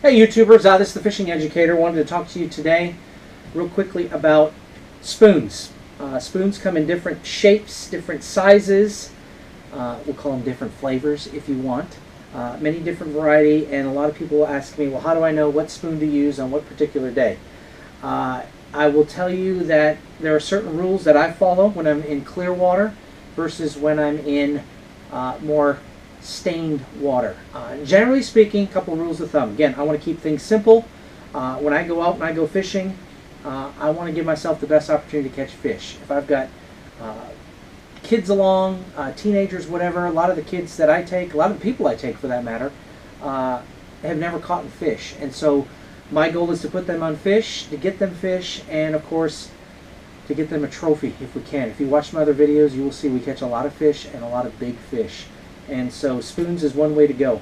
Hey YouTubers, this is the Fishing Educator. Wanted to talk to you today real quickly about spoons. Spoons come in different shapes, different sizes. We'll call them different flavors if you want. Many different variety, and a lot of people will ask me, well, how do I know what spoon to use on what particular day? I will tell you that there are certain rules that I follow when I'm in clear water versus when I'm in more stained water. Generally speaking, a couple rules of thumb. Again, I want to keep things simple. When I go out and I go fishing, I want to give myself the best opportunity to catch fish. If I've got kids along, teenagers, whatever, a lot of the kids that I take, a lot of the people I take for that matter, have never caught fish. And so my goal is to put them on fish, to get them fish, and of course to get them a trophy if we can. If you watch my other videos, you will see we catch a lot of fish and a lot of big fish. And so spoons is one way to go.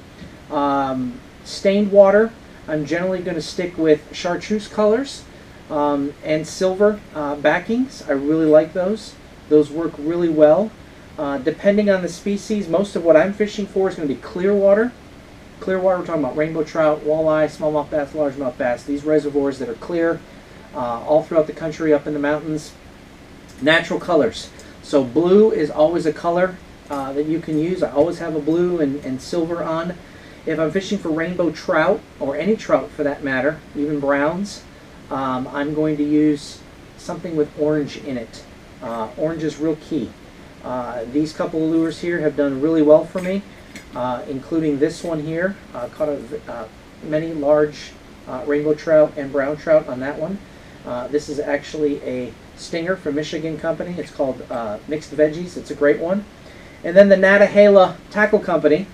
Stained water, I'm generally going to stick with chartreuse colors and silver backings. I really like those. Those work really well. Depending on the species, most of what I'm fishing for is going to be clear water. Clear water, we're talking about rainbow trout, walleye, smallmouth bass, largemouth bass. These reservoirs that are clear all throughout the country, up in the mountains. Natural colors. So blue is always a color that you can use. I always have a blue and silver on. If I'm fishing for rainbow trout, or any trout for that matter, even browns, I'm going to use something with orange in it. Orange is real key. These couple of lures here have done really well for me, including this one here. Caught many large rainbow trout and brown trout on that one. This is actually a stinger from Michigan company. It's called Mixed Veggies. It's a great one. And then the Nantahala Tackle Company,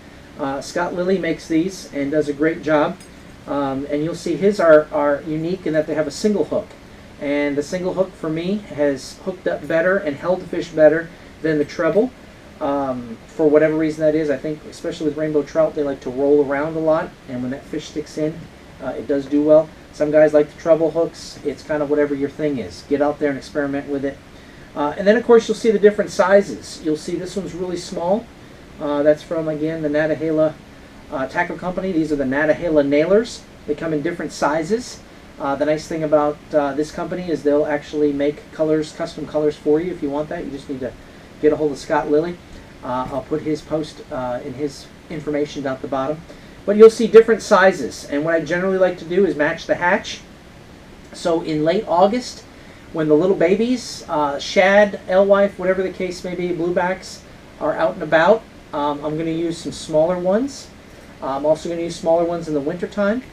Scott Lilly makes these and does a great job. And you'll see his are unique in that they have a single hook. And the single hook for me has hooked up better and held the fish better than the treble. For whatever reason that is, I think especially with rainbow trout, they like to roll around a lot. And when that fish sticks in, it does do well. Some guys like the treble hooks. It's kind of whatever your thing is. Get out there and experiment with it. And then, of course, you'll see the different sizes. You'll see this one's really small. That's from, again, the Nantahala Tackle Company. These are the Nantahala nailers. They come in different sizes. The nice thing about this company is they'll actually make colors, custom colors for you if you want that. You just need to get a hold of Scott Lilly. I'll put his post in his information down at the bottom. But you'll see different sizes. And what I generally like to do is match the hatch. So in late August, when the little babies, shad, alewife, whatever the case may be, bluebacks, are out and about, I'm going to use some smaller ones. I'm also going to use smaller ones in the wintertime.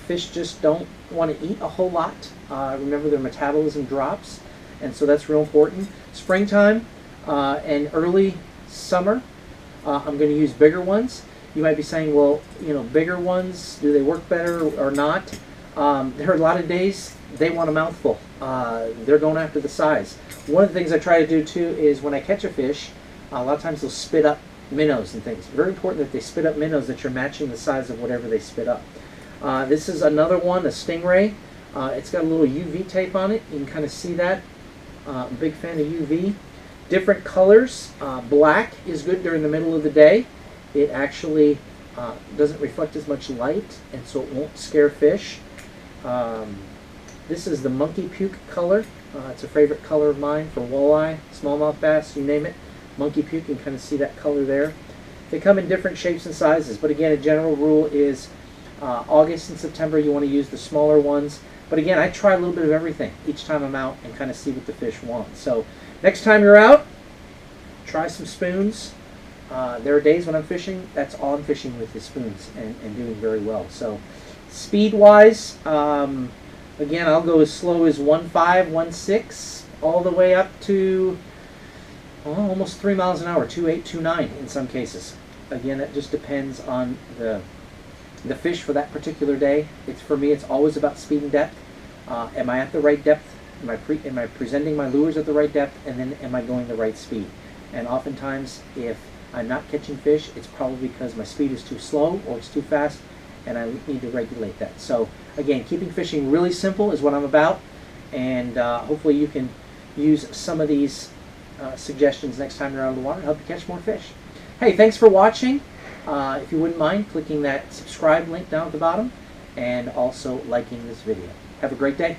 Fish just don't want to eat a whole lot. Remember, their metabolism drops, and so that's real important. Springtime and early summer, I'm going to use bigger ones. You might be saying, well, you know, bigger ones, do they work better or not? There are a lot of days they want a mouthful. They're going after the size. One of the things I try to do too is when I catch a fish, a lot of times they'll spit up minnows and things. Very important that they spit up minnows, that you're matching the size of whatever they spit up. This is another one, a Stingray. It's got a little UV tape on it. You can kind of see that. Big fan of UV. Different colors. Black is good during the middle of the day. It actually doesn't reflect as much light, and so it won't scare fish. This is the monkey puke color. It's a favorite color of mine for walleye, smallmouth bass, you name it. Monkey puke, you can kind of see that color there. They come in different shapes and sizes, but again, a general rule is August and September you want to use the smaller ones. But again, I try a little bit of everything each time I'm out and kind of see what the fish want. So next time you're out, try some spoons. There are days when I'm fishing, that's all I'm fishing with is spoons and doing very well. So speed-wise, again, I'll go as slow as 1.5, 1.6, all the way up to almost 3 miles an hour, 2.8, 2.9 in some cases. Again, that just depends on the fish for that particular day. For me, it's always about speed and depth. Am I at the right depth? Am I presenting my lures at the right depth? And then am I going the right speed? And oftentimes, if I'm not catching fish, it's probably because my speed is too slow or it's too fast, and I need to regulate that. So again, keeping fishing really simple is what I'm about, and hopefully you can use some of these suggestions next time you're out of the water to help you catch more fish. Hey, thanks for watching. If you wouldn't mind clicking that subscribe link down at the bottom, and also liking this video. Have a great day.